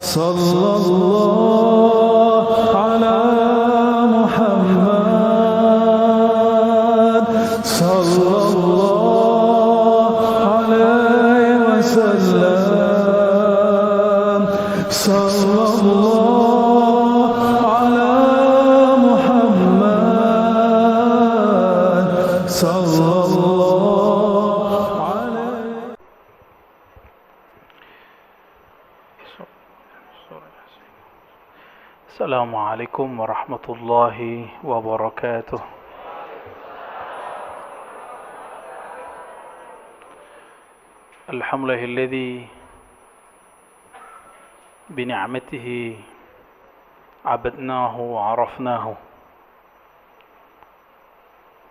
Sallallahu ala Muhammad sallallahu alaihi wasallam. Sallallahu ala Muhammad sallallahu alaihi. Assalamualaikum warahmatullahi wabarakatuh. Alhamdulillahilladzi bini'matihi abadnahu wa arafnahu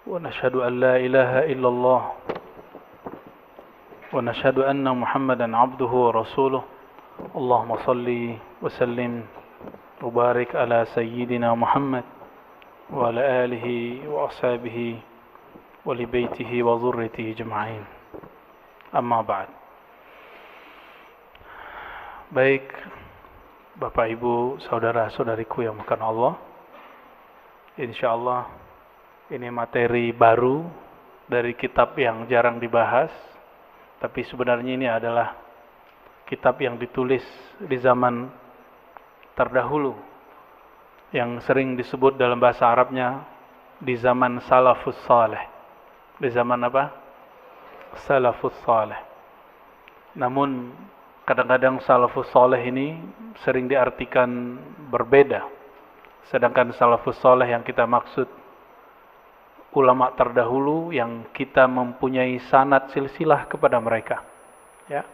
wa nashhadu an la ilaha illallah wa nashhadu anna Muhammadan abduhu wa rasuluh. Allahumma salli wa sallim وبارك على سيدنا محمد وعلى آله وأصحابه ولبيته وذريته أجمعين. Amma ba'd. Baik Bapak Ibu, saudara-saudariku yang bukan Allah, insyaallah ini materi baru dari kitab yang jarang dibahas, tapi sebenarnya ini adalah kitab yang ditulis di zaman terdahulu yang sering disebut dalam bahasa Arabnya di zaman salafus saleh. Di zaman apa? Salafus saleh. Namun kadang-kadang salafus saleh ini sering diartikan berbeda. Sedangkan salafus saleh yang kita maksud ulama terdahulu yang kita mempunyai sanad silsilah kepada mereka. Ya.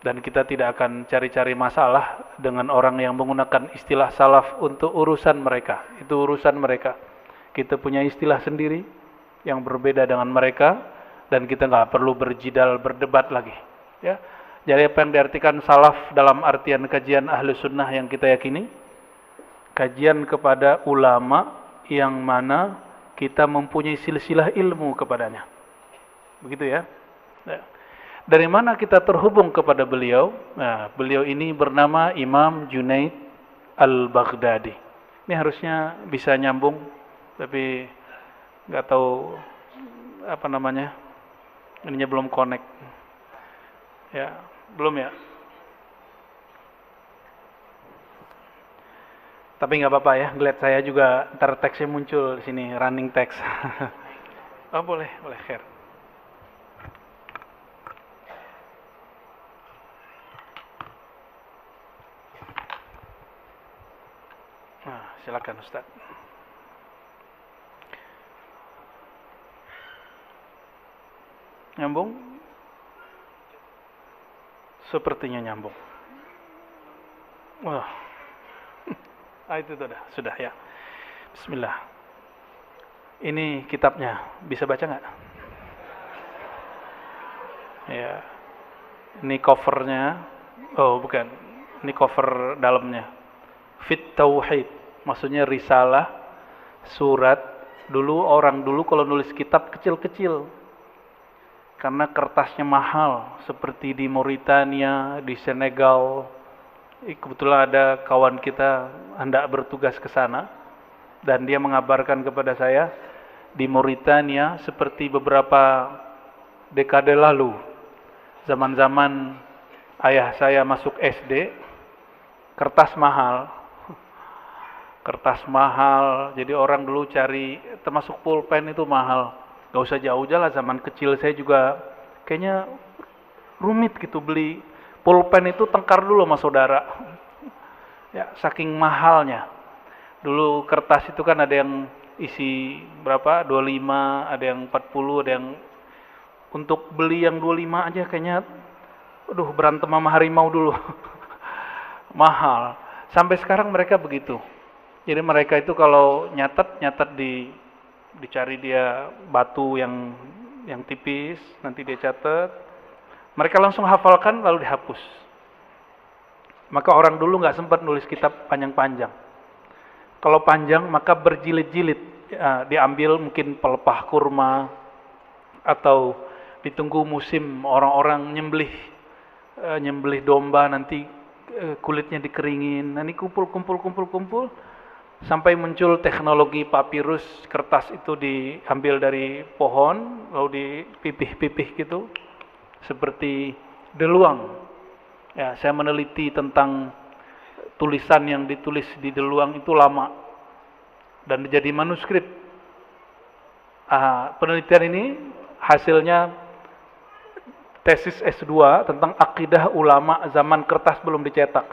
Dan kita tidak akan cari-cari masalah dengan orang yang menggunakan istilah salaf untuk urusan mereka. Itu urusan mereka. Kita punya istilah sendiri yang berbeda dengan mereka, dan kita nggak perlu berjidal, berdebat lagi. Ya. Jadi apa yang diartikan salaf dalam artian kajian ahlu sunnah yang kita yakini? Kajian kepada ulama yang mana kita mempunyai silsilah ilmu kepadanya. Begitu ya. Ya. Dari mana kita terhubung kepada beliau? Nah, beliau ini bernama Imam Junaid Al-Baghdadi. Ini harusnya bisa nyambung, tapi nggak tahu apa namanya. Ininya belum connect. Ya, belum ya. Tapi nggak apa-apa ya. Ngeliat saya juga ntar teksnya muncul di sini, running text. Oh boleh, khair. Nah, silakan Ustaz. Nyambung? Sepertinya nyambung. Wah. Itu sudah ya. Bismillah. Ini kitabnya, bisa baca nggak? Ya. Ini covernya. Oh, bukan. Ini cover dalamnya. Fit Tauhid, maksudnya risalah, surat. Orang dulu kalau nulis kitab kecil-kecil, karena kertasnya mahal, seperti di Mauritania, di Senegal. Kebetulan ada kawan kita hendak bertugas ke sana, dan dia mengabarkan kepada saya, di Mauritania seperti beberapa dekade lalu, zaman-zaman ayah saya masuk SD, kertas mahal, jadi orang dulu cari, termasuk pulpen itu mahal. Gak usah jauh-jauh lah, zaman kecil saya juga kayaknya rumit gitu beli pulpen itu, tengkar dulu sama saudara. Ya, saking mahalnya. Dulu kertas itu kan ada yang isi berapa? 25, ada yang 40, ada yang, untuk beli yang 25 aja kayaknya berantem sama harimau dulu. Mahal. Sampai sekarang mereka begitu. Jadi mereka itu kalau nyatet dicari dia batu yang tipis, nanti dia catat. Mereka langsung hafalkan lalu dihapus. Maka orang dulu nggak sempat nulis kitab panjang-panjang. Kalau panjang maka berjilid-jilid, ya, diambil mungkin pelepah kurma atau ditunggu musim orang-orang nyembelih domba, nanti kulitnya dikeringin. Nah, ini kumpul sampai muncul teknologi papirus, kertas itu diambil dari pohon lalu dipipih-pipih gitu seperti deluang. Ya, saya meneliti tentang tulisan yang ditulis di deluang itu lama dan jadi manuskrip. Penelitian ini hasilnya tesis S2 tentang akidah ulama zaman kertas belum dicetak.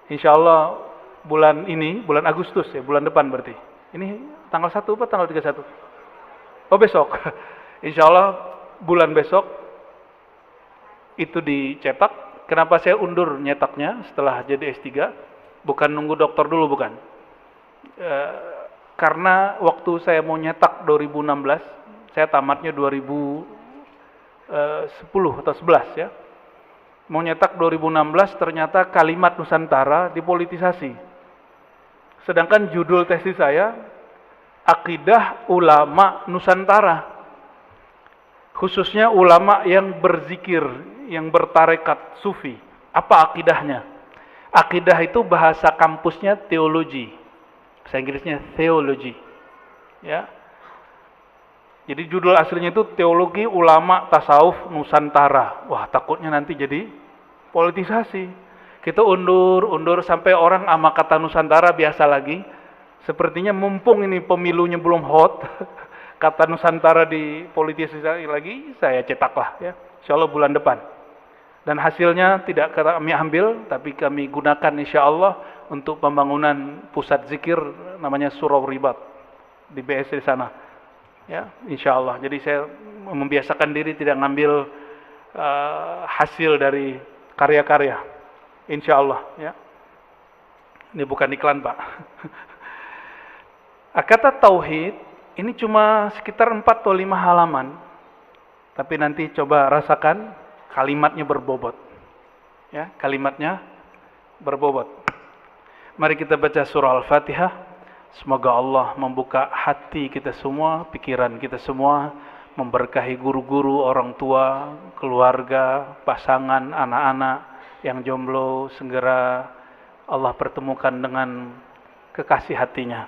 Insya Allah bulan ini, bulan Agustus ya, bulan depan berarti. Ini tanggal 1 apa tanggal 31? Oh besok. Insya Allah bulan besok itu dicetak. Kenapa saya undur nyetaknya setelah jadi S3? Bukan nunggu dokter dulu, bukan. Karena waktu saya mau nyetak 2016, saya tamatnya 2010 atau 11 ya. Mau nyetak 2016 ternyata kalimat Nusantara dipolitisasi. Sedangkan judul tesis saya Akidah Ulama Nusantara. Khususnya ulama yang berzikir, yang bertarekat sufi. Apa akidahnya? Akidah itu bahasa kampusnya teologi. Bahasa Inggrisnya theology. Ya. Jadi judul aslinya itu Teologi Ulama Tasawuf Nusantara. Wah, takutnya nanti jadi politisasi. Kita undur sampai orang ama kata Nusantara biasa lagi. Sepertinya mumpung ini pemilunya belum hot, kata Nusantara dipolitisasi lagi, saya cetaklah ya. Insyaallah bulan depan. Dan hasilnya tidak kami ambil, tapi kami gunakan insyaallah untuk pembangunan pusat zikir namanya Surau Ribat di BS di sana. Ya, insyaallah. Jadi saya membiasakan diri tidak ngambil hasil dari karya-karya. Insyaallah ya. Ini bukan iklan, Pak. Kata tauhid ini cuma sekitar 4 atau 5 halaman. Tapi nanti coba rasakan kalimatnya berbobot. Ya, kalimatnya berbobot. Mari kita baca surah Al-Fatihah. Semoga Allah membuka hati kita semua, pikiran kita semua, memberkahi guru-guru, orang tua, keluarga, pasangan, anak-anak yang jomblo, segera Allah pertemukan dengan kekasih hatinya.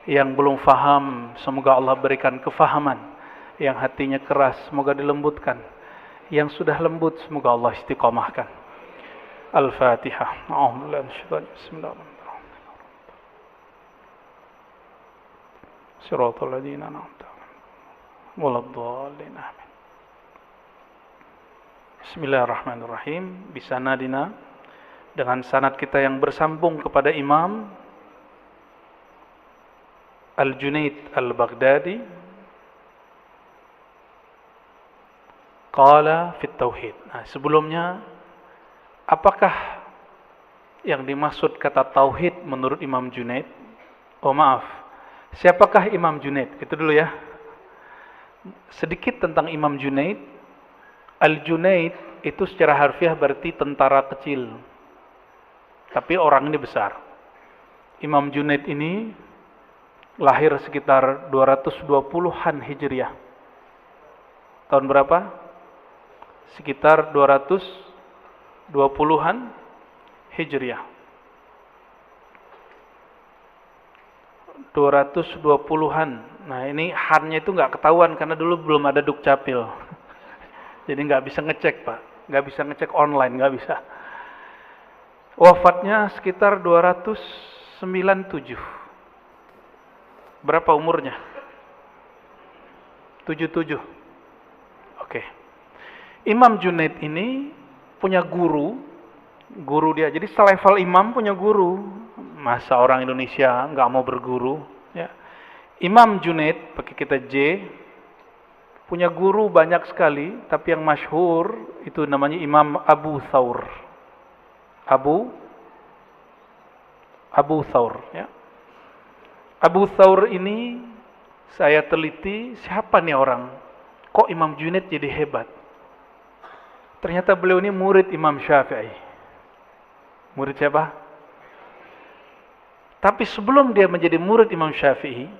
Yang belum faham, semoga Allah berikan kefahaman. Yang hatinya keras, semoga dilembutkan. Yang sudah lembut, semoga Allah istiqomahkan. Al-Fatihah. Bismillahirrahmanirrahim. Siratal ladzina an'amta 'alaihim waladdallin. Amin. Bismillahirrahmanirrahim. Bisanadina, dengan sanad kita yang bersambung kepada Imam Al-Junaid Al-Baghdadi, qala fit tauhid. Nah, sebelumnya apakah yang dimaksud kata tauhid menurut Imam Junaid? Oh maaf, siapakah Imam Junaid? Itu dulu ya. Sedikit tentang Imam Junaid. Al-Junaid itu secara harfiah berarti tentara kecil. Tapi orang ini besar. Imam Junaid ini lahir sekitar 220-an Hijriah. Tahun berapa? Sekitar 220-an Hijriah. 220-an. Nah, ini hannya itu nggak ketahuan karena dulu belum ada Dukcapil. Jadi nggak bisa ngecek, Pak. Nggak bisa ngecek online, nggak bisa. Wafatnya sekitar 297. Berapa umurnya? 77. Oke. Imam Junaid ini punya guru dia. Jadi selevel imam punya guru. Masa orang Indonesia nggak mau berguru? Ya. Imam Junaid, pakai kita J, punya guru banyak sekali. Tapi yang masyhur itu namanya Imam Abu Thawr. Abu Thawr. Ya. Abu Thawr ini saya teliti, siapa nih orang? Kok Imam Junaid jadi hebat? Ternyata beliau ini murid Imam Syafi'i. Murid siapa? Tapi sebelum dia menjadi murid Imam Syafi'i,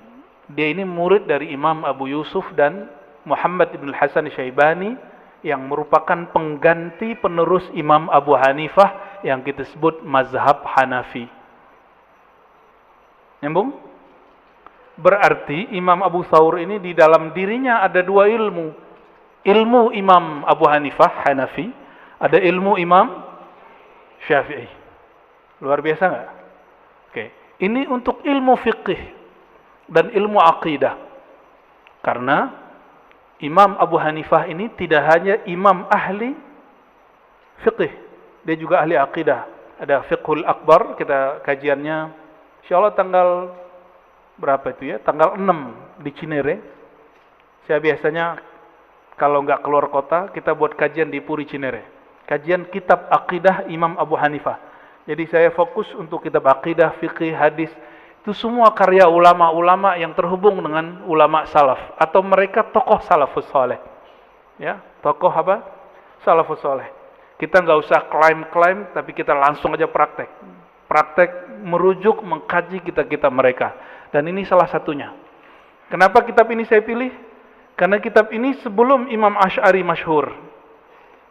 dia ini murid dari Imam Abu Yusuf dan Muhammad ibn Hasan Syaibani yang merupakan pengganti penerus Imam Abu Hanifah yang kita sebut mazhab Hanafi. Nyambung? Berarti Imam Abu Thawr ini di dalam dirinya ada dua ilmu. Ilmu Imam Abu Hanifah, Hanafi, ada ilmu Imam Syafi'i. Luar biasa nggak? Oke. Ini untuk ilmu fiqih dan ilmu aqidah. Karena Imam Abu Hanifah ini tidak hanya imam ahli fiqih, dia juga ahli aqidah. Ada Fiqhul Akbar, kita kajiannya insyaallah tanggal berapa itu ya? Tanggal 6 di Cinere. Saya biasanya kalau nggak keluar kota, kita buat kajian di Puri Cinere. Kajian kitab aqidah Imam Abu Hanifah. Jadi saya fokus untuk kitab aqidah, fikih, hadis. Itu semua karya ulama-ulama yang terhubung dengan ulama salaf. Atau mereka tokoh salafus soleh. Ya, tokoh apa? Salafus soleh. Kita nggak usah klaim-klaim, tapi kita langsung aja praktek. Praktek merujuk, mengkaji kitab-kitab mereka. Dan ini salah satunya. Kenapa kitab ini saya pilih? Karena kitab ini sebelum Imam Asy'ari masyhur.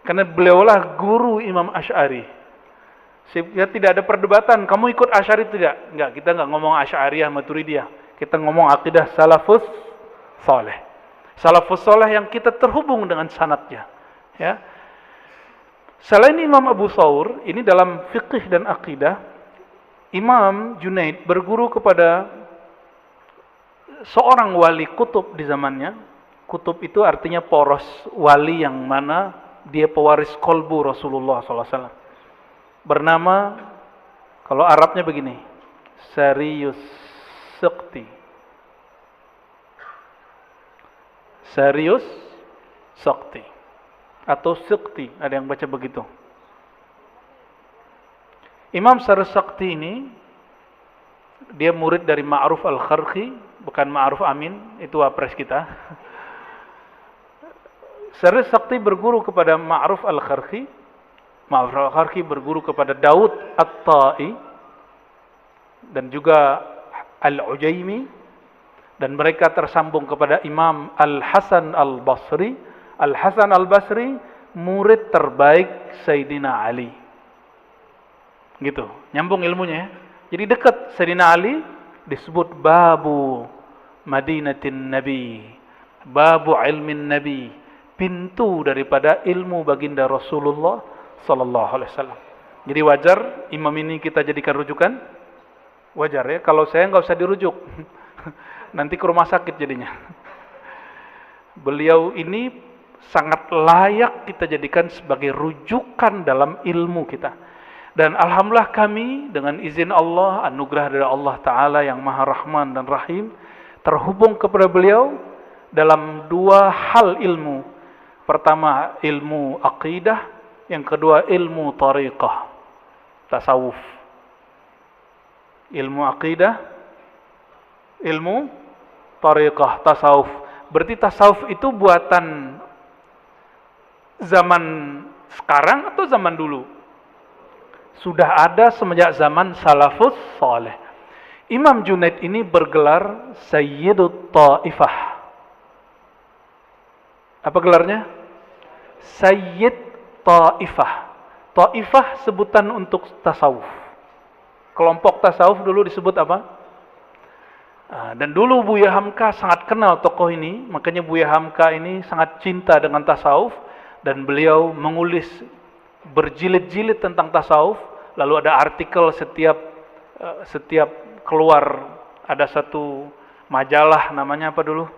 Karena beliaulah guru Imam Asy'ari. Ya, tidak ada perdebatan, kamu ikut Asy'ari tidak? Enggak, kita enggak ngomong Asy'ariyah Maturidiyah. Kita ngomong akidah salafus saleh. Salafus saleh yang kita terhubung dengan sanadnya. Ya. Selain Imam Abu Thawr, ini dalam fikih dan akidah, Imam Junaid berguru kepada seorang wali kutub di zamannya. Kutub itu artinya poros, wali yang mana dia pewaris kolbu Rasulullah SAW. Bernama, kalau Arabnya begini, Sariyus Siqti. Sariyus Siqti. Atau Siqti, ada yang baca begitu. Imam Sariyus Siqti ini, dia murid dari Ma'ruf Al-Kharqi, bukan Ma'ruf Amin, itu wapres kita. Sariyus Siqti berguru kepada Ma'ruf Al-Kharqi. Ma'ruf Al-Kharqi berguru kepada Daud At-Ta'i dan juga Al-Ujaimi, dan mereka tersambung kepada Imam Al-Hasan Al-Basri. Al-Hasan Al-Basri murid terbaik Sayyidina Ali. Gitu, nyambung ilmunya ya. Jadi dekat. Sayyidina Ali disebut Babu Madinatin Nabi, Babu Ilmin Nabi, pintu daripada ilmu baginda Rasulullah Sallallahu Alaihi Wasallam. Jadi wajar imam ini kita jadikan rujukan. Wajar ya, kalau saya nggak usah dirujuk. Nanti ke rumah sakit jadinya. Beliau ini sangat layak kita jadikan sebagai rujukan dalam ilmu kita. Dan alhamdulillah kami dengan izin Allah, anugerah dari Allah Ta'ala yang Maha Rahman dan Rahim, terhubung kepada beliau dalam dua hal ilmu. Pertama ilmu aqidah, yang kedua ilmu tariqah, tasawuf. Ilmu aqidah, ilmu tariqah, tasawuf. Berarti tasawuf itu buatan zaman sekarang atau zaman dulu? Sudah ada semenjak zaman salafus saleh. Imam Junaid ini bergelar Sayyidut Ta'ifah. Apa gelarnya? Sayyid Ta'ifah. Ta'ifah sebutan untuk tasawuf. Kelompok tasawuf dulu disebut apa? Dan dulu Buya Hamka sangat kenal tokoh ini, makanya Buya Hamka ini sangat cinta dengan tasawuf, dan beliau mengulis berjilid-jilid tentang tasawuf. Lalu ada artikel setiap keluar, ada satu majalah namanya apa dulu?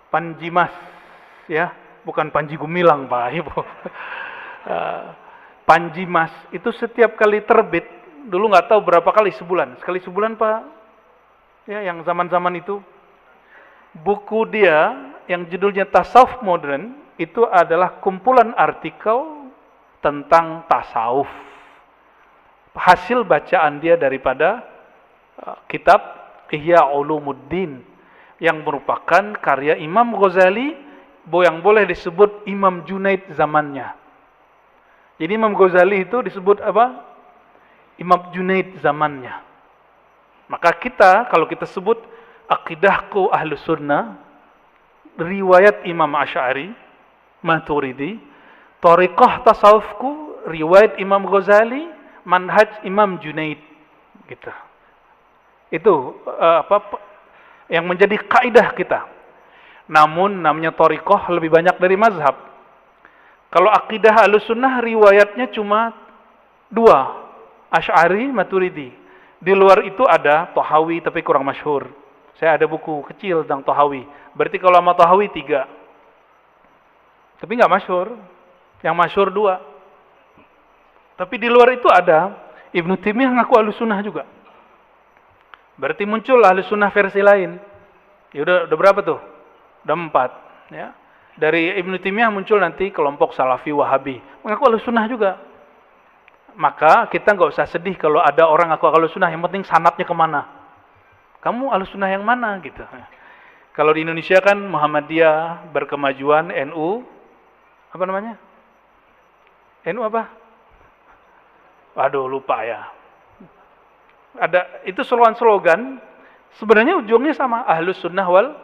Panjimas, ya. Bukan Panji Gumilang, Pak Ibu. Panjimas itu setiap kali terbit, dulu nggak tahu berapa kali sebulan. Sekali sebulan, Pak. Ya, yang zaman-zaman itu. Buku dia yang judulnya Tasawuf Modern itu adalah kumpulan artikel tentang tasawuf. Hasil bacaan dia daripada kitab Ihya Ulumuddin yang merupakan karya Imam Ghazali, yang boleh disebut Imam Junaid zamannya. Jadi Imam Ghazali itu disebut apa? Imam Junaid zamannya. Maka kita, kalau kita sebut akidahku Ahlus Sunnah, riwayat Imam Asy'ari, Maturidi, tariqah tasawufku, riwayat Imam Ghazali, manhaj Imam Junaid, gitu. Itu yang menjadi kaidah kita. Namun namanya thariqah lebih banyak dari mazhab. Kalau akidah Ahlussunnah riwayatnya cuma dua, Asy'ari, Maturidi. Di luar itu ada Tahawi tapi kurang masyhur. Saya ada buku kecil tentang Tahawi. Berarti kalau sama Tahawi 3. Tapi nggak masyhur. Yang masyhur 2. Tapi di luar itu ada Ibnu Taimiyah ngaku Ahlussunnah juga. Berarti muncul Ahlussunnah versi lain. Ya udah berapa tuh? Udah 4, ya. Dari Ibnu Taimiyah muncul nanti kelompok Salafi Wahabi, mengaku Ahlussunnah juga. Maka kita nggak usah sedih kalau ada orang ngaku Ahlussunnah, yang penting sanadnya kemana. Kamu Ahlussunnah yang mana gitu. Kalau di Indonesia kan Muhammadiyah, Berkemajuan, NU, apa namanya? NU apa? Waduh, lupa ya. Ada itu slogan, sebenarnya ujungnya sama, Ahlussunnah wal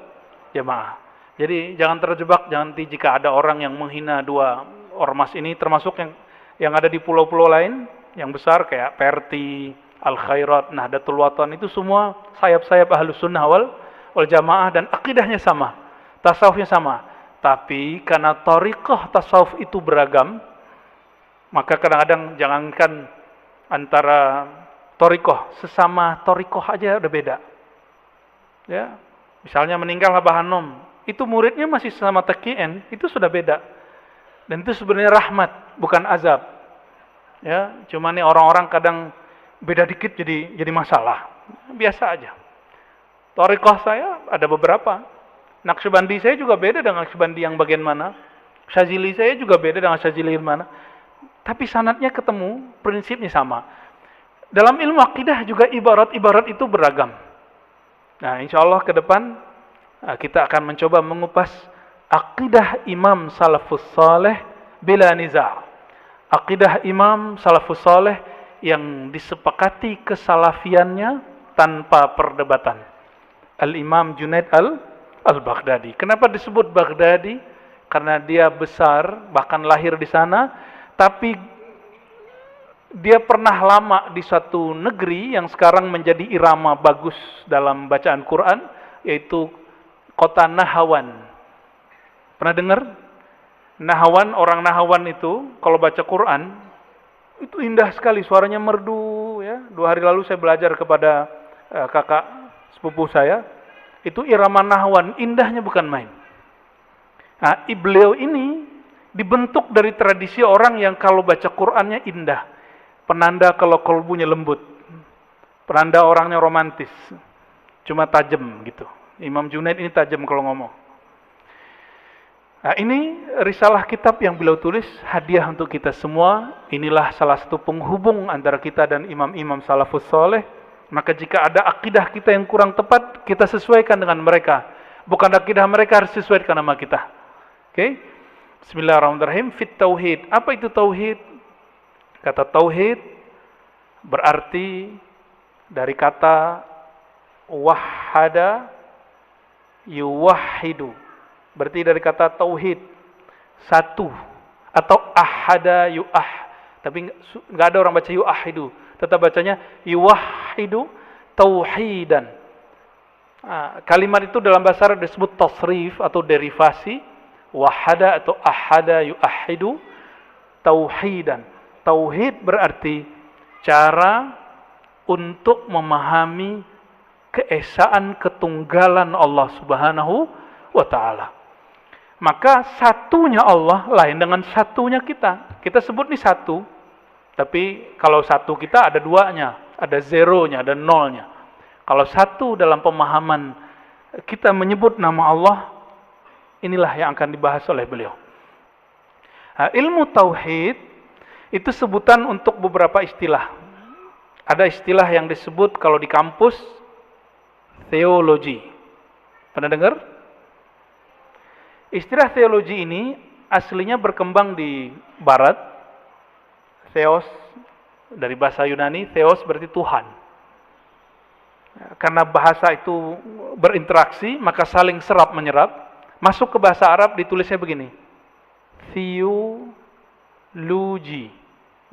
Jamaah. Jadi jangan terjebak, nanti jika ada orang yang menghina dua ormas ini, termasuk yang ada di pulau-pulau lain yang besar kayak Perti, Al Khairat, Nahdlatul Watan, itu semua sayap-sayap Ahlussunnah wal Jamaah dan akidahnya sama, tasawufnya sama. Tapi karena thariqah tasawuf itu beragam, maka kadang-kadang jangankan antara thariqah, sesama thariqah aja udah beda. Ya, misalnya meninggal Abah Hanom, itu muridnya masih sama Taqiyyin, itu sudah beda. Dan itu sebenarnya rahmat, bukan azab. Ya, cuma nih orang-orang kadang beda dikit jadi masalah. Biasa aja. Thariqah saya ada beberapa. Naqsyabandi saya juga beda dengan Naqsyabandi yang bagian mana. Syazili saya juga beda dengan Syazili yang mana. Tapi sanadnya ketemu, prinsipnya sama. Dalam ilmu akidah juga ibarat-ibarat itu beragam. Nah, insya Allah ke depan kita akan mencoba mengupas akidah Imam Salafus Saleh bila niza'. Akidah Imam Salafus Saleh yang disepakati kesalafiannya tanpa perdebatan. Al-Imam Junaid al-Baghdadi. Kenapa disebut Baghdadi? Karena dia besar, bahkan lahir di sana, tapi dia pernah lama di suatu negeri yang sekarang menjadi irama bagus dalam bacaan Quran, yaitu kota Nahawan. Pernah dengar? Nahawan, orang Nahawan itu kalau baca Quran itu indah sekali, suaranya merdu, ya. 2 hari lalu saya belajar kepada kakak sepupu saya. Itu irama Nahawan, indahnya bukan main. Nah, beliau ini dibentuk dari tradisi orang yang kalau baca Qurannya indah. Penanda kalau kolbunya lembut. Penanda orangnya romantis. Cuma tajam gitu. Imam Junaid ini tajam kalau ngomong. Nah, ini risalah kitab yang beliau tulis, hadiah untuk kita semua. Inilah salah satu penghubung antara kita dan imam-imam salafus soleh. Maka jika ada akidah kita yang kurang tepat, kita sesuaikan dengan mereka. Bukan akidah mereka harus sesuaikan sama kita. Oke? Bismillahirrahmanirrahim. Fit tauhid. Apa itu tauhid? Kata tauhid berarti dari kata wahada yuwahidu. Berarti dari kata tauhid, satu, atau ahada yuah. Tapi nggak ada orang baca yuahidu, tetap bacanya yuwahidu tauhidan. Kalimat itu dalam bahasa Arab disebut tasrif atau derivasi, wahada atau ahada yuahidu tauhidan. Tauhid berarti cara untuk memahami keesaan ketunggalan Allah Subhanahu wa Ta'ala. Maka satunya Allah lain dengan satunya kita. Kita sebut nih satu, tapi kalau satu kita ada duanya, ada zeronya, ada nolnya. Kalau satu dalam pemahaman kita menyebut nama Allah, inilah yang akan dibahas oleh beliau. Nah, ilmu tauhid itu sebutan untuk beberapa istilah. Ada istilah yang disebut kalau di kampus teologi. Pernah dengar? Istilah teologi ini aslinya berkembang di barat. Theos dari bahasa Yunani, theos berarti Tuhan. Karena bahasa itu berinteraksi, maka saling serap menyerap. Masuk ke bahasa Arab ditulisnya begini. Theology.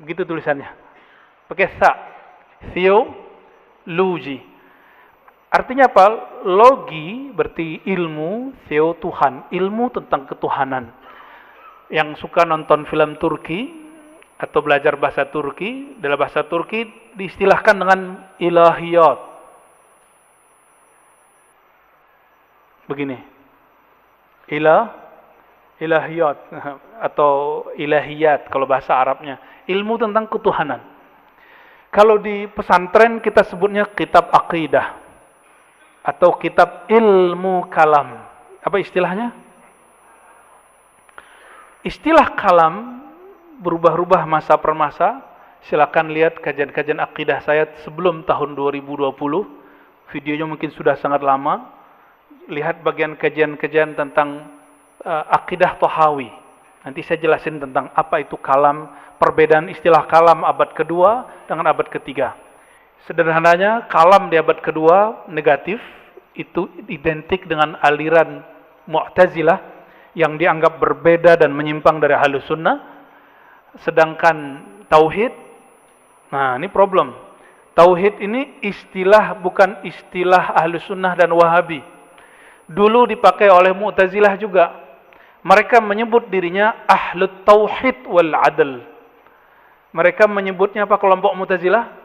Begitu tulisannya. Pakai sa. Theology. Artinya apa? Logi berarti ilmu, theo Tuhan, ilmu tentang ketuhanan. Yang suka nonton film Turki atau belajar bahasa Turki, dalam bahasa Turki diistilahkan dengan ilahiyat. Begini. Ilahiyat atau ilahiyat kalau bahasa Arabnya. Ilmu tentang ketuhanan. Kalau di pesantren kita sebutnya kitab akidah atau kitab ilmu kalam. Apa istilahnya? Istilah kalam berubah-ubah masa per masa. Silakan lihat kajian-kajian akidah saya sebelum tahun 2020. Videonya mungkin sudah sangat lama. Lihat bagian kajian-kajian tentang akidah Tahawi. Nanti saya jelasin tentang apa itu kalam, perbedaan istilah kalam abad kedua dengan abad ketiga. Sederhananya, kalam di abad kedua negatif, itu identik dengan aliran Mu'tazilah yang dianggap berbeda dan menyimpang dari Ahlus Sunnah. Sedangkan tauhid, nah ini problem. Tauhid ini istilah bukan istilah Ahlus Sunnah dan Wahabi. Dulu dipakai oleh Mu'tazilah juga. Mereka menyebut dirinya Ahlut Tauhid wal Adl. Mereka menyebutnya apa kelompok Mu'tazilah?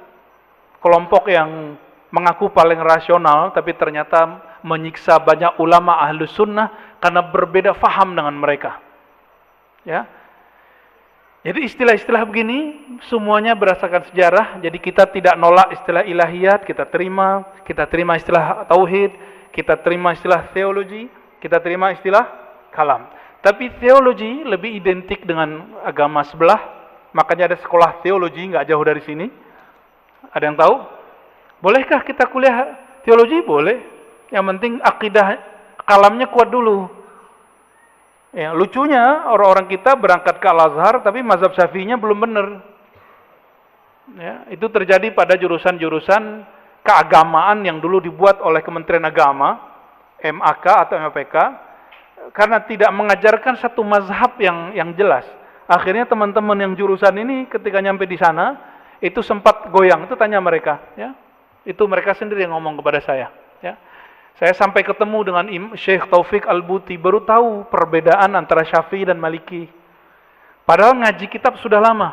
Kelompok yang mengaku paling rasional, tapi ternyata menyiksa banyak ulama Ahlus Sunnah karena berbeda faham dengan mereka. Ya. Jadi istilah-istilah begini semuanya berdasarkan sejarah. Jadi kita tidak nolak istilah ilahiyat, kita terima istilah tauhid, kita terima istilah teologi, kita terima istilah kalam. Tapi teologi lebih identik dengan agama sebelah, makanya ada sekolah teologi nggak jauh dari sini. Ada yang tahu? Bolehkah kita kuliah teologi? Boleh. Yang penting akidah kalamnya kuat dulu. Ya, lucunya orang-orang kita berangkat ke Al-Azhar tapi mazhab Syafi'inya belum benar. Ya, itu terjadi pada jurusan-jurusan keagamaan yang dulu dibuat oleh Kementerian Agama, MAK atau MAPK, karena tidak mengajarkan satu mazhab yang jelas. Akhirnya teman-teman yang jurusan ini ketika nyampe di sana itu sempat goyang. Itu tanya mereka, ya. Itu mereka sendiri yang ngomong kepada saya, ya. Saya sampai ketemu dengan Syekh Taufik Al-Buti, baru tahu perbedaan antara Syafi'i dan Maliki. Padahal ngaji kitab sudah lama.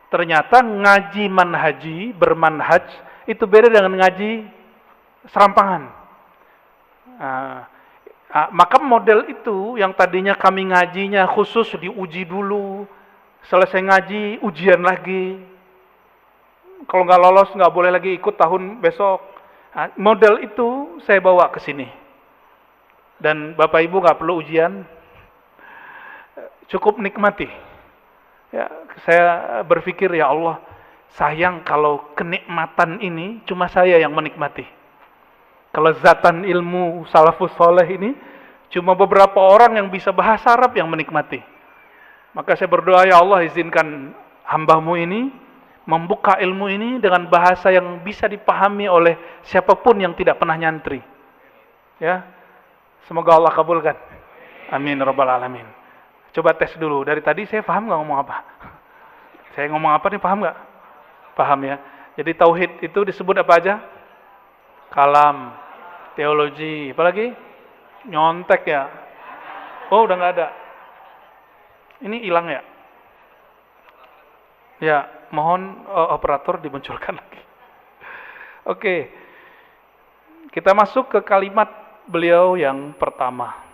Ternyata ngaji manhaji, bermanhaj, itu beda dengan ngaji serampangan. Maka model itu yang tadinya kami ngajinya khusus diuji dulu, selesai ngaji, ujian lagi. Kalau nggak lolos nggak boleh lagi ikut tahun besok. Model itu saya bawa ke sini. Dan Bapak Ibu nggak perlu ujian, cukup nikmati. Ya, saya berpikir, ya Allah, sayang kalau kenikmatan ini cuma saya yang menikmati. Kelezatan ilmu salafus soleh ini cuma beberapa orang yang bisa bahasa Arab yang menikmati. Maka saya berdoa, ya Allah, izinkan hamba-Mu ini membuka ilmu ini dengan bahasa yang bisa dipahami oleh siapapun yang tidak pernah nyantri. Ya, semoga Allah kabulkan. Amin rabbal alamin. Coba tes dulu. Dari tadi saya paham nggak ngomong apa? Saya ngomong apa nih, paham nggak? Paham ya. Jadi tauhid itu disebut apa aja? Kalam, teologi, apa lagi? Nyontek ya. Oh, udah nggak ada. Ini hilang ya? Ya, mohon operator dimunculkan lagi. Oke. Kita masuk ke kalimat beliau yang pertama.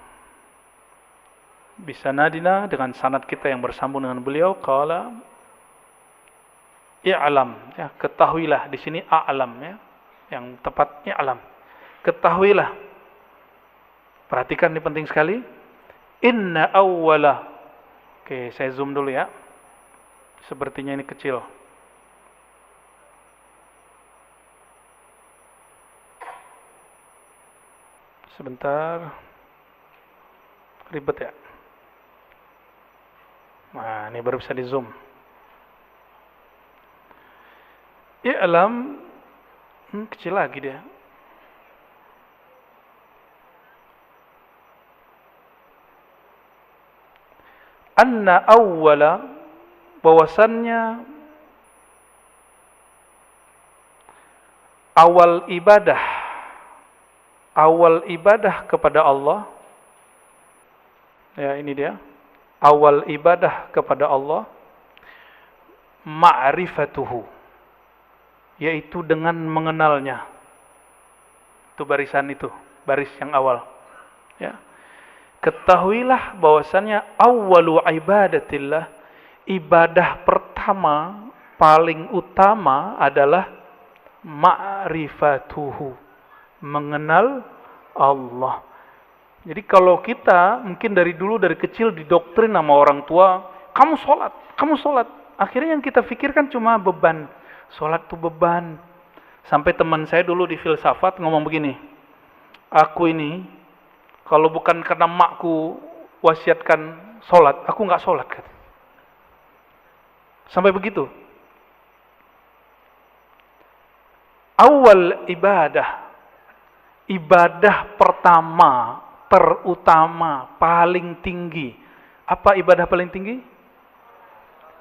Bisa nadina dengan sanad kita yang bersambung dengan beliau, qala i'lam, ya, ketahuilah. Di sini a'lam, ya. Yang tepat i'lam. Ketahuilah. Perhatikan, ini penting sekali. Inna awwala. Oke, saya zoom dulu ya. Sepertinya ini kecil. Sebentar. Ribet ya. Nah, ini baru bisa di zoom. I'lam, kecil lagi dia. Anna awwala, bahwasannya awal ibadah kepada Allah, ya ini dia, awal ibadah kepada Allah, ma'rifatuhu, yaitu dengan mengenalnya. Itu barisan itu, baris yang awal. Ya. Ketahuilah bahwasannya awwalu ibadatillah, ibadah pertama paling utama adalah ma'rifatuhu, mengenal Allah. Jadi kalau kita mungkin dari dulu dari kecil didoktrin sama orang tua, kamu sholat. Akhirnya yang kita pikirkan cuma beban. Sholat itu beban. Sampai teman saya dulu di filsafat ngomong begini, aku ini kalau bukan karena makku wasiatkan sholat, aku nggak sholat. Sampai begitu. Awal ibadah pertama, terutama, paling tinggi. Apa ibadah paling tinggi?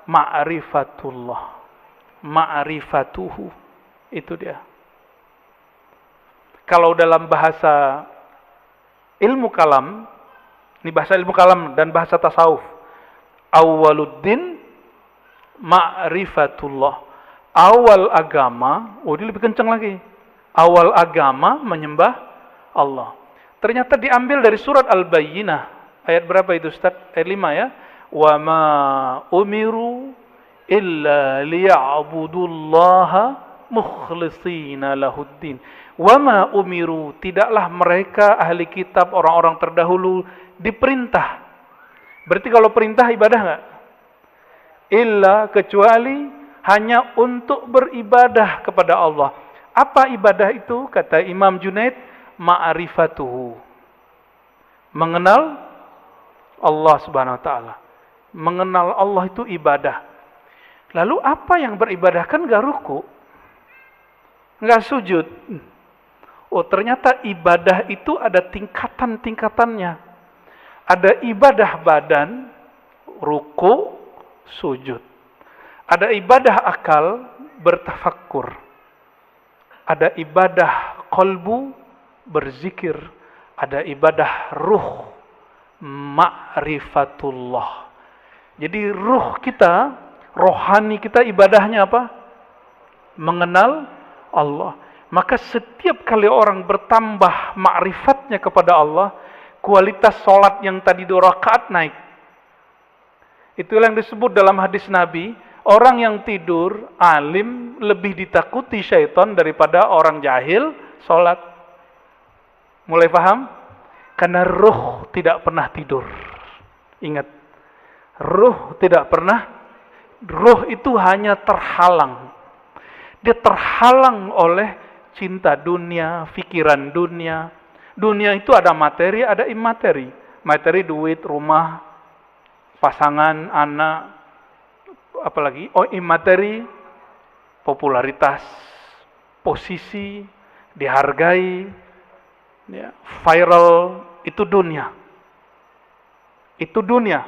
Ma'rifatullah. Ma'rifatuhu. Itu dia. Kalau dalam bahasa ilmu kalam, ini bahasa ilmu kalam dan bahasa tasawuf, awwaluddin ma'rifatullah. Awal agama, ini lebih kencang lagi. Awal agama menyembah Allah. Ternyata diambil dari surat Al-Bayyinah. Ayat berapa itu Ustaz? Ayat 5 ya. Wa ma umiru illa liya'budullaha mukhlishina lahuddin. Wa ma umiru, tidaklah mereka ahli kitab, orang-orang terdahulu diperintah. Berarti kalau perintah ibadah enggak? Illa, kecuali hanya untuk beribadah kepada Allah. Apa ibadah itu? Kata Imam Junaid, ma'rifatuhu. Mengenal Allah Subhanahu wa taala. Mengenal Allah itu ibadah. Lalu apa yang beribadah? Kan enggak ruku, enggak sujud. Oh, ternyata ibadah itu ada tingkatan-tingkatannya. Ada ibadah badan, ruku, sujud. Ada ibadah akal, bertafakkur. Ada ibadah qalbu, berzikir. Ada ibadah ruh, ma'rifatullah. Jadi ruh kita, rohani kita, ibadahnya apa? Mengenal Allah. Maka setiap kali orang bertambah ma'rifatnya kepada Allah, kualitas sholat yang tadi 2 rakaat naik. Itulah yang disebut dalam hadis Nabi, orang yang tidur, alim, lebih ditakuti syaitan daripada orang jahil, sholat. Mulai paham? Karena ruh tidak pernah tidur. Ingat, ruh tidak pernah, ruh itu hanya terhalang. Dia terhalang oleh cinta dunia, pikiran dunia. Dunia itu ada materi, ada imateri. Materi, duit, rumah, pasangan, anak, apalagi imateri, popularitas, posisi, dihargai, ya, viral, itu dunia. Itu dunia.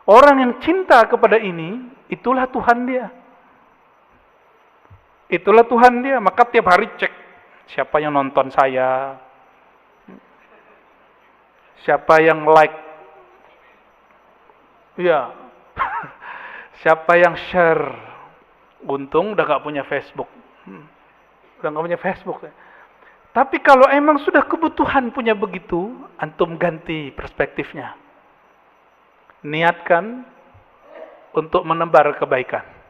Orang yang cinta kepada ini, itulah Tuhan dia. Itulah Tuhan dia. Maka tiap hari cek siapa yang nonton saya, siapa yang like, ya, siapa yang share. Untung udah gak punya Facebook. Udah gak punya Facebook. Tapi kalau emang sudah kebutuhan punya begitu, antum ganti perspektifnya. Niatkan untuk menebar kebaikan.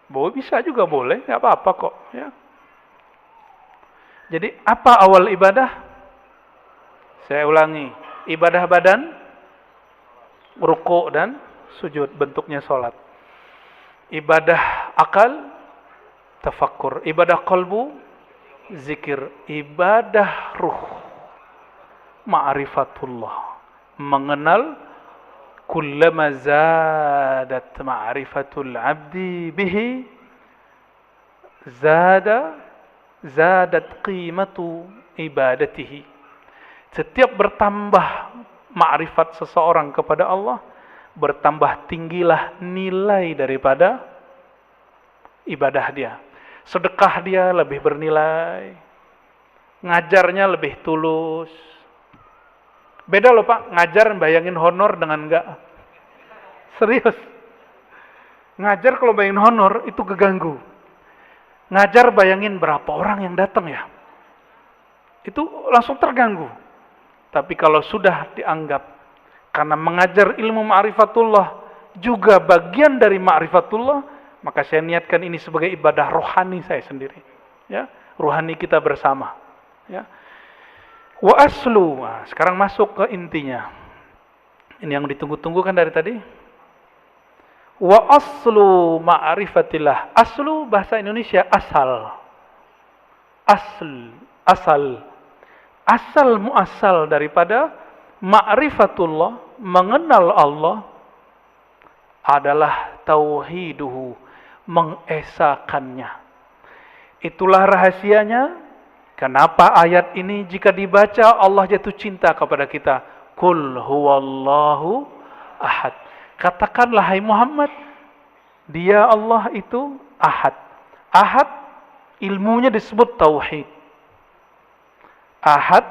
Bisa juga boleh, gak apa-apa kok. Ya. Jadi apa awal ibadah? Saya ulangi. Ibadah badan, ruku dan sujud, bentuknya sholat. Ibadah akal, tafakkur. Ibadah qalbu, zikir. Ibadah ruh, ma'rifatullah, mengenal. Kullama zadat ma'rifatul abdi bihi, zadat qimatu ibadatihi. Setiap bertambah ma'rifat seseorang kepada Allah, bertambah tinggilah nilai daripada ibadah dia. Sedekah dia lebih bernilai, ngajarnya lebih tulus. Beda loh Pak, ngajar bayangin honor dengan enggak. Serius. Ngajar kalau bayangin honor itu keganggu. Ngajar bayangin berapa orang yang datang ya. Itu langsung terganggu. Tapi kalau sudah dianggap karena mengajar ilmu ma'rifatullah juga bagian dari ma'rifatullah, maka saya niatkan ini sebagai ibadah rohani saya sendiri. Ya, rohani kita bersama. Ya. Wa aslu. Nah, sekarang masuk ke intinya. Ini yang ditunggu-tunggu kan dari tadi. Wa aslu ma'rifatillah. Aslu bahasa Indonesia asal. Asal. Asal muasal daripada ma'rifatullah, mengenal Allah adalah tauhiduhu, mengesakannya. Itulah rahasianya. Kenapa ayat ini jika dibaca Allah jatuh cinta kepada kita? Qul huwallahu ahad. Katakanlah hai Muhammad, dia Allah itu ahad. Ahad ilmunya disebut tauhid. Ahad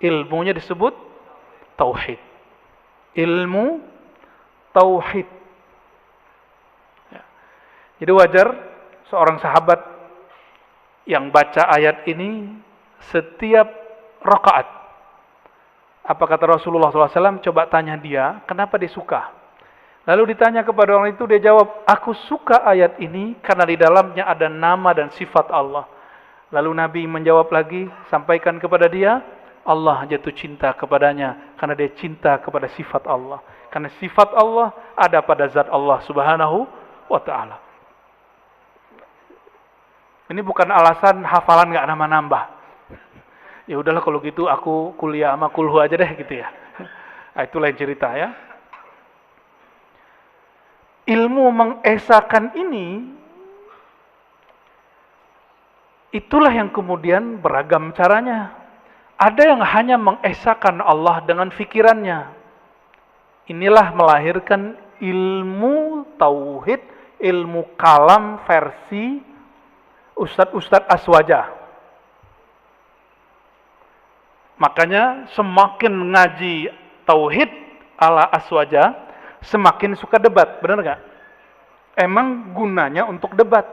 ilmunya disebut tauhid. Ilmu tauhid. Ya. Jadi wajar seorang sahabat yang baca ayat ini setiap rakaat. Apa kata Rasulullah SAW? Coba tanya dia, kenapa dia suka? Lalu ditanya kepada orang itu, dia jawab, aku suka ayat ini karena di dalamnya ada nama dan sifat Allah. Lalu Nabi menjawab lagi, sampaikan kepada dia, Allah jatuh cinta kepadanya karena dia cinta kepada sifat Allah. Karena sifat Allah ada pada zat Allah Subhanahu wa ta'ala. Ini bukan alasan hafalan nggak nambah-nambah. Ya udahlah kalau gitu aku kuliah sama kulhu aja deh gitu ya. Nah, itu lain cerita ya. Ilmu mengesakan ini, itulah yang kemudian beragam caranya. Ada yang hanya mengesakan Allah dengan fikirannya. Inilah melahirkan ilmu tauhid, ilmu kalam versi Ustadz Aswaja. Makanya semakin ngaji tauhid ala Aswaja, semakin suka debat, benar nggak? Emang gunanya untuk debat,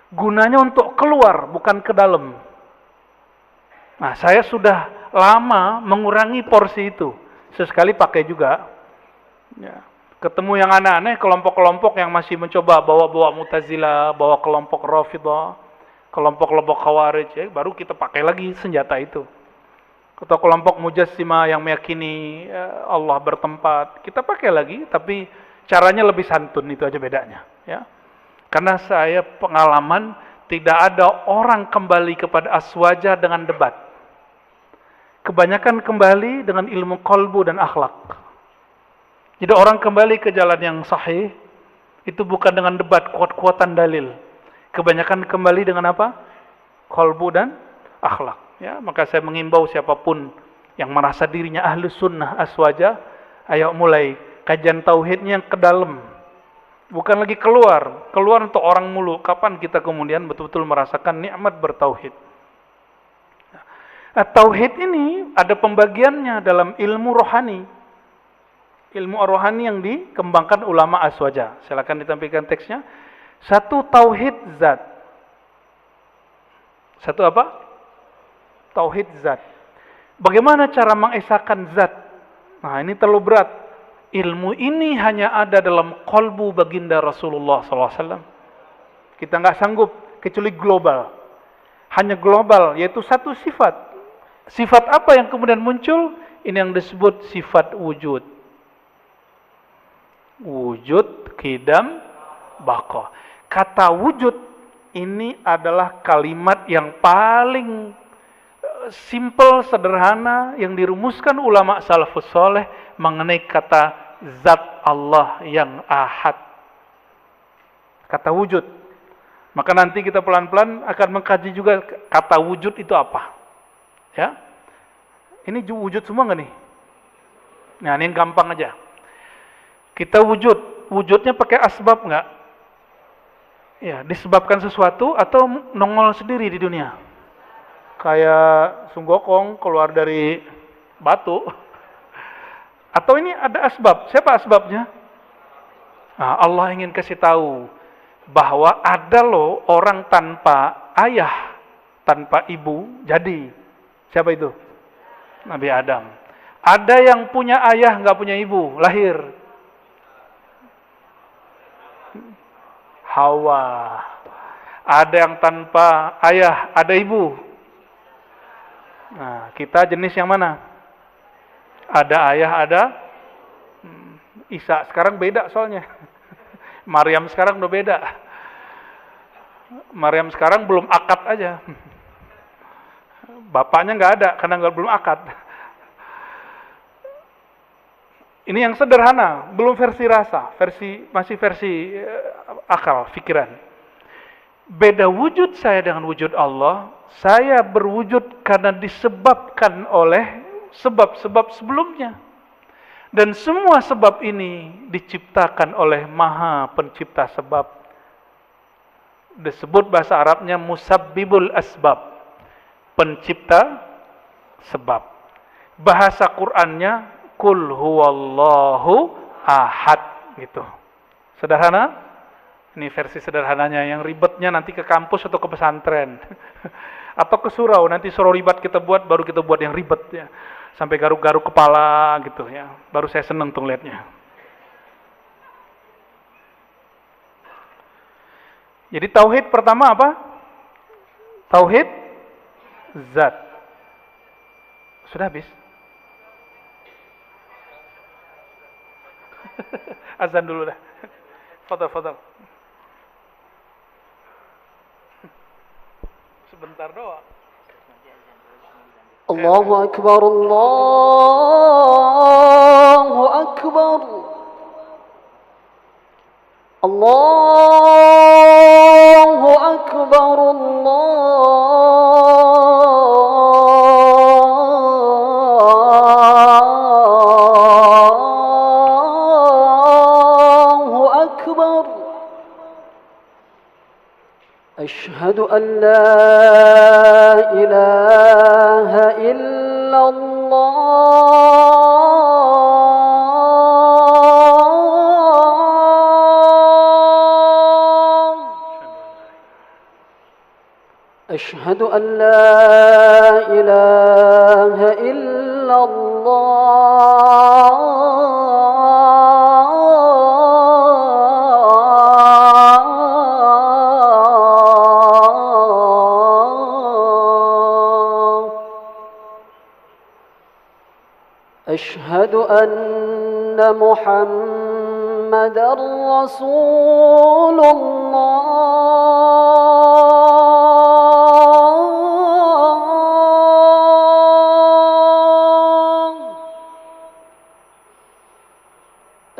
gunanya untuk keluar, bukan ke dalam. Nah, saya sudah lama mengurangi porsi itu, sesekali pakai juga. Ya. Ketemu yang aneh-aneh, kelompok-kelompok yang masih mencoba bawa-bawa Mu'tazilah, bawa kelompok Rafidhah, kelompok-kelompok Khawarij, ya, baru kita pakai lagi senjata itu. Atau kelompok Mujassimah yang meyakini Allah bertempat, kita pakai lagi, tapi caranya lebih santun, itu aja bedanya. Ya. Karena saya pengalaman, tidak ada orang kembali kepada Aswaja dengan debat. Kebanyakan kembali dengan ilmu qalbu dan akhlak. Jadi orang kembali ke jalan yang sahih, itu bukan dengan debat, kuat-kuatan dalil. Kebanyakan kembali dengan apa? Qalbu dan akhlak. Ya, maka saya mengimbau siapapun yang merasa dirinya ahlu sunnah Aswaja, ayo mulai kajian tauhidnya yang ke dalam. Bukan lagi keluar untuk orang mulu. Kapan kita kemudian betul-betul merasakan nikmat bertauhid? Nah, tauhid ini ada pembagiannya dalam ilmu rohani. Ilmu rohani yang dikembangkan ulama Aswaja. Silakan ditampilkan teksnya. Satu, tauhid zat. Satu apa? Tauhid zat. Bagaimana cara mengesahkan zat? Nah, ini terlalu berat. Ilmu ini hanya ada dalam qalbu baginda Rasulullah SAW. Kita nggak sanggup kecuali global. Hanya global, yaitu satu sifat. Sifat apa yang kemudian muncul? Ini yang disebut sifat wujud. Wujud, qidam, baqa. Kata wujud ini adalah kalimat yang paling simple, sederhana, yang dirumuskan ulama salafus soleh mengenai kata zat Allah yang ahad. Kata wujud. Maka nanti kita pelan-pelan akan mengkaji juga kata wujud itu apa. Ya, ini wujud semua nggak nih? Nah, ini gampang aja. Kita wujudnya pakai asbab nggak? Ya, disebabkan sesuatu atau nongol sendiri di dunia. Kayak Sunggokong keluar dari batu. Atau ini ada asbab. Siapa asbabnya? Nah, Allah ingin kasih tahu bahwa ada loh orang tanpa ayah, tanpa ibu, jadi. Siapa itu? Nabi Adam. Ada yang punya ayah, nggak punya ibu, lahir. Hawa. Ada yang tanpa ayah, ada ibu. Nah, kita jenis yang mana? Ada ayah, ada Isa. Sekarang beda soalnya. Maryam sekarang udah beda. Maryam sekarang belum akad aja. Bapaknya nggak ada karena belum akad. Ini yang sederhana, belum versi rasa, masih versi akal, pikiran. Beda wujud saya dengan wujud Allah. Saya berwujud karena disebabkan oleh sebab-sebab sebelumnya. Dan semua sebab ini diciptakan oleh Maha Pencipta sebab. Disebut bahasa Arabnya musabbibul asbab. Pencipta sebab. Bahasa Qur'annya Qul huwallahu ahad gitu. Sederhana? Ini versi sederhananya, yang ribetnya nanti ke kampus atau ke pesantren. Atau ke surau, nanti surau ribet kita buat, baru kita buat yang ribet ya. Sampai garuk-garuk kepala gitu ya. Baru saya seneng tuh liatnya. Jadi tauhid pertama apa? Tauhid zat. Sudah habis? Azan dulu dah. Fadal. Sebentar doang. Allahu Akbar, Allahu Akbar. Allahu Akbar, Allahu Akbar. أشهد أن لا إله إلا الله أشهد أن لا إله إلا أشهد أن محمدًا رسول الله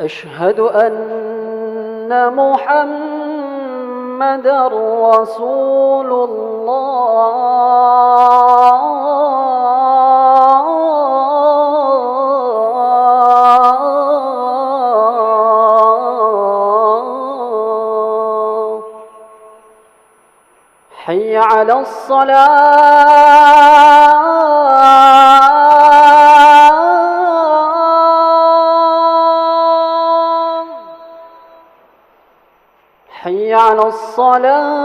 أشهد أن محمدًا رسول الله حي على الصلاة حي على الصلاة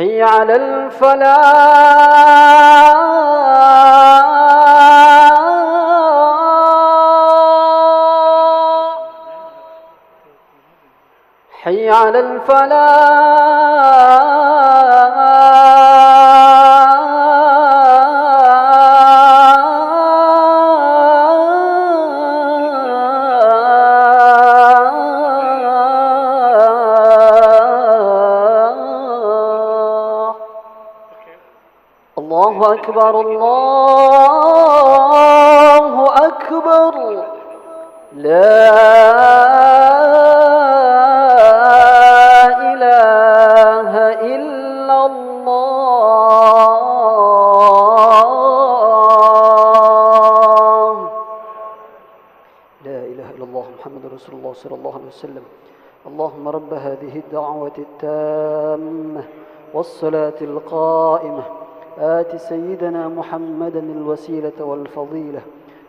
حي على الفلاح حي على الفلاح الله أكبر الله أكبر لا إله إلا الله لا إله إلا الله محمد رسول الله صلى الله عليه وسلم اللهم رب هذه الدعوة التامة والصلاة القائمة آت سيدنا محمدا الوسيلة والفضيلة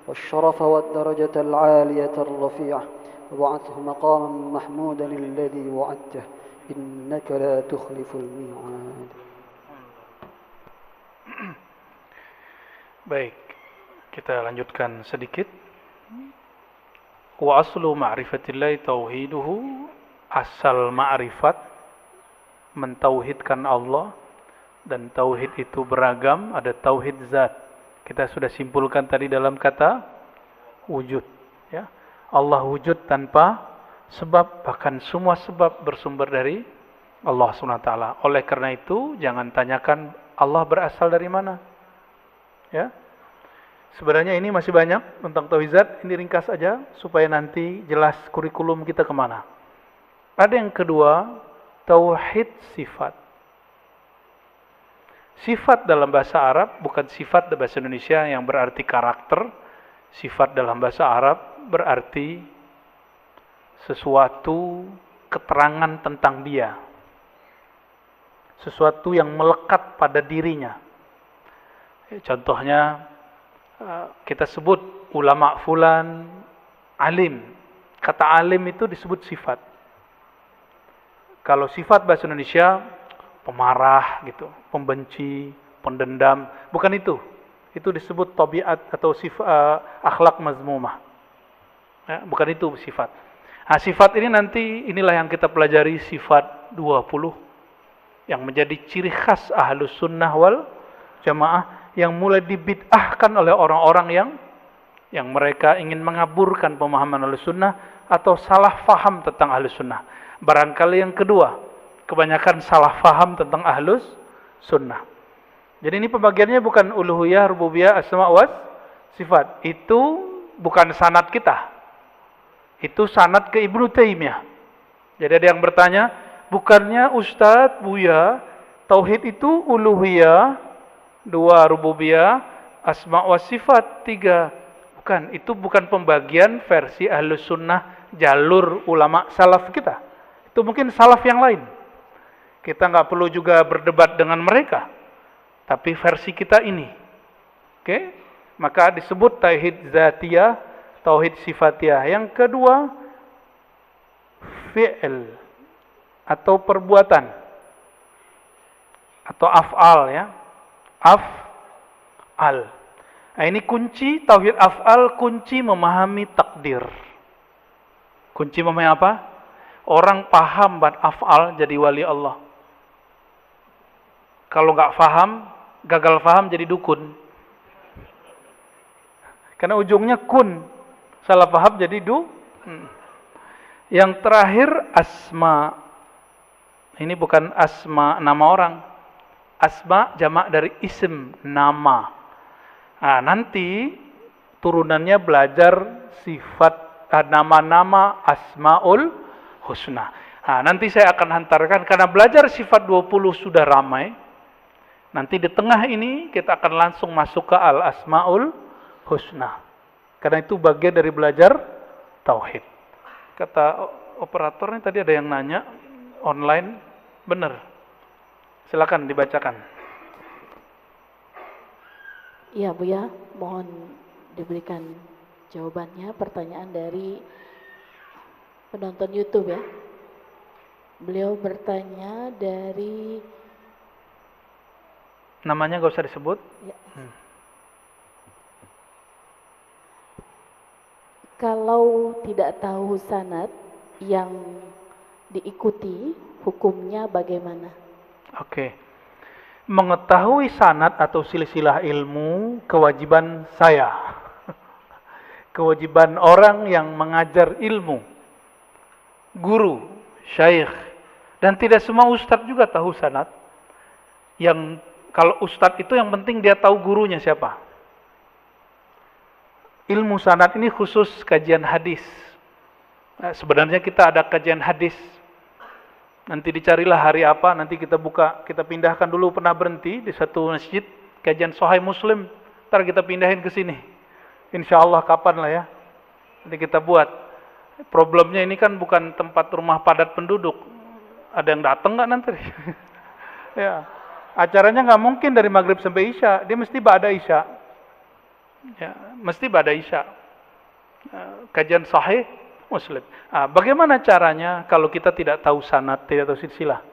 والشرف والدرجة العالية الرفيعة وابعثه مقاما محمودا الذي وعدته إنك لا تخلف الميعاد. Baik, kita lanjutkan sedikit. Wa aslu ma'rifatillahi tauhiduhu, asal ma'rifat mentauhidkan Allah, dan tauhid itu beragam, ada tauhid zat. Kita sudah simpulkan tadi dalam kata wujud, ya. Allah wujud tanpa sebab, bahkan semua sebab bersumber dari Allah SWT. Oleh karena itu, jangan tanyakan Allah berasal dari mana. Ya. Sebenarnya ini masih banyak tentang tauhid zat, ini ringkas aja supaya nanti jelas kurikulum kita kemana. Ada yang kedua, tauhid sifat. Sifat dalam bahasa Arab bukan sifat dalam bahasa Indonesia yang berarti karakter. Sifat dalam bahasa Arab berarti sesuatu keterangan tentang dia. Sesuatu yang melekat pada dirinya. Contohnya, kita sebut ulama fulan alim. Kata alim itu disebut sifat. Kalau sifat bahasa Indonesia pemarah gitu, pembenci, pendendam, bukan itu. Itu disebut tabiat atau akhlak mazmumah. Ya, bukan itu sifat. Nah, sifat ini nanti inilah yang kita pelajari, sifat 20 yang menjadi ciri khas ahlus sunnah wal jamaah, yang mulai dibid'ahkan oleh orang-orang yang mereka ingin mengaburkan pemahaman ahlus sunnah atau salah faham tentang ahlus sunnah. Barangkali yang kedua, kebanyakan salah faham tentang ahlus sunnah. Jadi ini pembagiannya bukan uluhiyah, rububiyah, asma wa sifat. Itu bukan sanad kita. Itu sanad ke Ibnu Taimiyah. Jadi ada yang bertanya, bukannya Ustadz, Buya, tauhid itu uluhiyah, 2 rububiyah, asma wa sifat 3. Bukan, itu bukan pembagian versi ahlus sunnah jalur ulama salaf kita. Itu mungkin salaf yang lain. Kita nggak perlu juga berdebat dengan mereka. Tapi versi kita ini. Oke? Maka disebut tauhid zatiyah, tauhid sifatiyah. Yang kedua, fi'il atau perbuatan. Atau af'al, ya. Af'al. Nah, ini kunci tauhid af'al, kunci memahami takdir. Kunci memahami apa? Orang paham bab af'al jadi wali Allah. Kalau nggak paham, gagal paham jadi dukun. Karena ujungnya kun. Salah paham jadi Yang terakhir asma. Ini bukan asma nama orang. Asma jamak dari ism, nama. Nah, nanti turunannya belajar sifat nama-nama asmaul husna. Nah, nanti saya akan hantarkan, karena belajar sifat 20 sudah ramai. Nanti di tengah ini kita akan langsung masuk ke al-asmaul husna. Karena itu bagian dari belajar tauhid. Kata operatornya tadi ada yang nanya online, benar. Silakan dibacakan. Iya Bu ya, mohon diberikan jawabannya. Pertanyaan dari penonton YouTube ya. Beliau bertanya dari, namanya gak usah disebut. ya. Kalau tidak tahu sanad yang diikuti, hukumnya bagaimana? Oke. Mengetahui sanad atau silsilah ilmu kewajiban saya. Kewajiban orang yang mengajar ilmu. Guru, syaikh. Dan tidak semua ustadz juga tahu sanad. Yang Kalau ustadz itu yang penting dia tahu gurunya siapa. Ilmu sanad ini khusus kajian hadis. Nah, sebenarnya kita ada kajian hadis. Nanti dicarilah hari apa, nanti kita buka, kita pindahkan dulu, pernah berhenti di satu masjid, kajian Sahih Muslim. Ntar kita pindahin ke sini. Insya Allah kapan lah ya. Nanti kita buat. Problemnya ini kan bukan tempat rumah padat penduduk. Ada yang datang nggak nanti? Ya, acaranya nggak mungkin dari maghrib sampai isya. Dia mesti ba'da isya. Ya, mesti ba'da isya. Kajian Sahih Muslim. Bagaimana caranya kalau kita tidak tahu sanad, tidak tahu silsilah?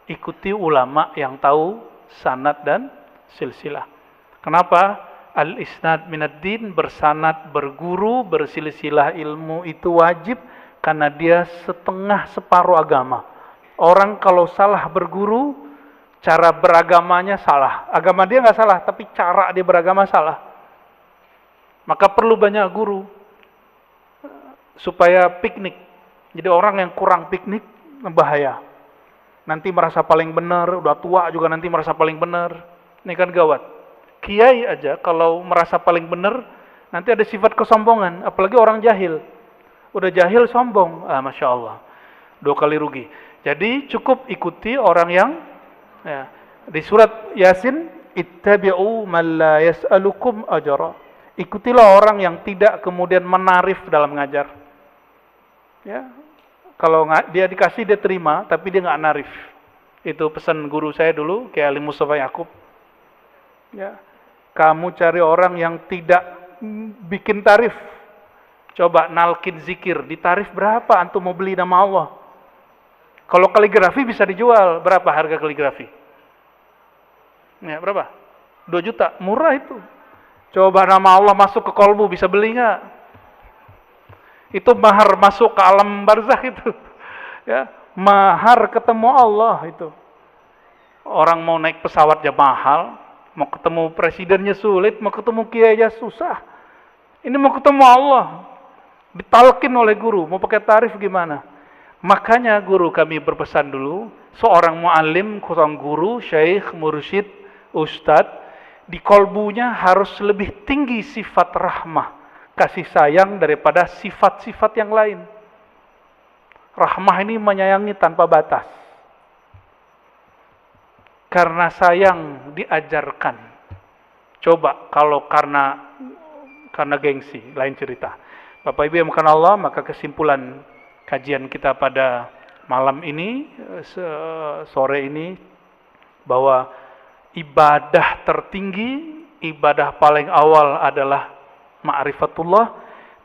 Ikuti ulama yang tahu sanad dan silsilah. Kenapa? Al-isnad minad din, bersanad, berguru, bersilsilah ilmu itu wajib karena dia setengah separuh agama. Orang kalau salah berguru, cara beragamanya salah. Agama dia nggak salah, tapi cara dia beragama salah. Maka perlu banyak guru supaya piknik. Jadi orang yang kurang piknik bahaya. Nanti merasa paling benar, udah tua juga nanti merasa paling benar. Ini kan gawat. Kiai aja kalau merasa paling benar, nanti ada sifat kesombongan, apalagi orang jahil. Udah jahil sombong, Masya Allah. 2 kali rugi. Jadi cukup ikuti orang yang, ya, di surat Yasin, ittabi'u man la yas'alukum ajra. Ikutilah orang yang tidak kemudian menarif dalam ngajar. Ya, kalau dia dikasih dia terima, tapi dia nggak narif. Itu pesan guru saya dulu, kayak Ali Mustafa Yakub. Ya, kamu cari orang yang tidak bikin tarif. Coba nalkin zikir, ditarif berapa antum mau beli nama Allah? Kalau kaligrafi bisa dijual, berapa harga kaligrafi? Ya, berapa? 2 juta, murah itu. Coba nama Allah masuk ke kolbu, bisa beli nggak? Itu mahar masuk ke alam barzakh itu. Ya, mahar ketemu Allah itu. Orang mau naik pesawat aja mahal, mau ketemu presidennya sulit, mau ketemu kiai aja susah. Ini mau ketemu Allah, ditalkin oleh guru, mau pakai tarif gimana? Makanya guru kami berpesan dulu, seorang mu'alim, seorang guru, syekh, mursyid, ustadz, di kolbunya harus lebih tinggi sifat rahmah, kasih sayang daripada sifat-sifat yang lain. Rahmah ini menyayangi tanpa batas. Karena sayang diajarkan. Coba kalau karena gengsi, lain cerita. Bapak Ibu yang dimuliakan Allah, maka kesimpulan kajian kita pada malam ini, sore ini, bahwa ibadah tertinggi, ibadah paling awal adalah ma'rifatullah,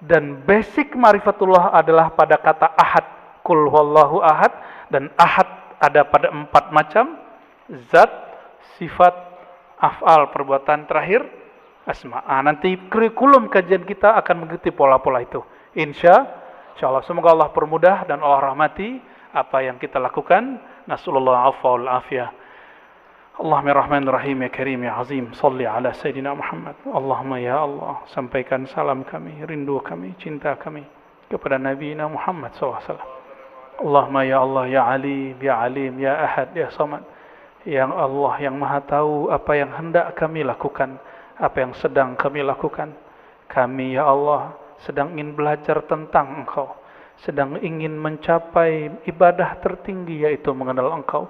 dan basic ma'rifatullah adalah pada kata ahad, kul huwallahu ahad, dan ahad ada pada 4 macam, zat, sifat, af'al, perbuatan, terakhir asma. Nanti kurikulum kajian kita akan mengikuti pola-pola itu. Insya Allah. Semoga Allah permudah dan Allah rahmati apa yang kita lakukan. Nasallallahu afwa wal afiyah. Allahumma ya Rahman Rahim ya Karim ya Azim. Salli ala Sayyidina Muhammad. Allahumma ya Allah, sampaikan salam kami, rindu kami, cinta kami kepada Nabi Muhammad SAW. Allahumma ya Allah ya Alim ya Alim ya Ahad ya Samad. Yang Allah yang Maha Tahu apa yang hendak kami lakukan, apa yang sedang kami lakukan. Kami ya Allah sedang ingin belajar tentang Engkau, sedang ingin mencapai ibadah tertinggi yaitu mengenal Engkau.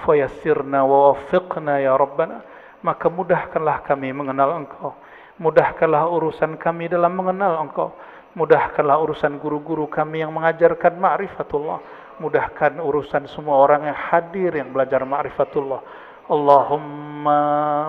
Fayassirna wa waffiqna ya Rabbana. Maka mudahkanlah kami mengenal Engkau, mudahkanlah urusan kami dalam mengenal Engkau, mudahkanlah urusan guru-guru kami yang mengajarkan ma'rifatullah, mudahkan urusan semua orang yang hadir yang belajar ma'rifatullah. Allahumma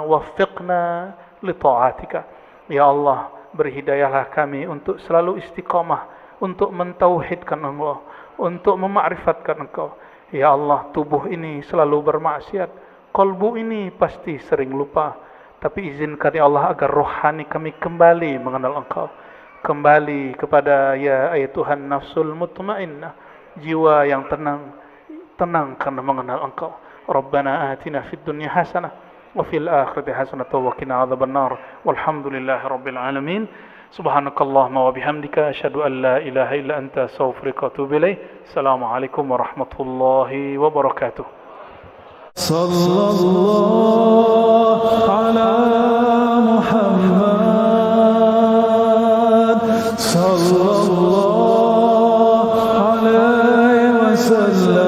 waffiqna li ta'atika. Ya Allah, berhidayahlah kami untuk selalu istiqamah, untuk mentauhidkan Allah, untuk mema'rifatkan Engkau. Ya Allah, tubuh ini selalu bermaksiat, kalbu ini pasti sering lupa, tapi izinkan ya Allah agar rohani kami kembali mengenal Engkau, kembali kepada ya Tuhan nafsul mutmainnah, jiwa yang tenang karena mengenal Engkau. Rabbana atina fid dunya hasanah wa fil akhirati hasanah wa qina adzabannar. Walhamdulillahi rabbil alamin. Subhanakallahumma wa bihamdika asyhadu an la ilaha illa anta astaghfiruka wa atubu ilaik. Assalamualaikum warahmatullahi wabarakatuh. sallallahu ala Muhammad sallallahu alaihi wasallam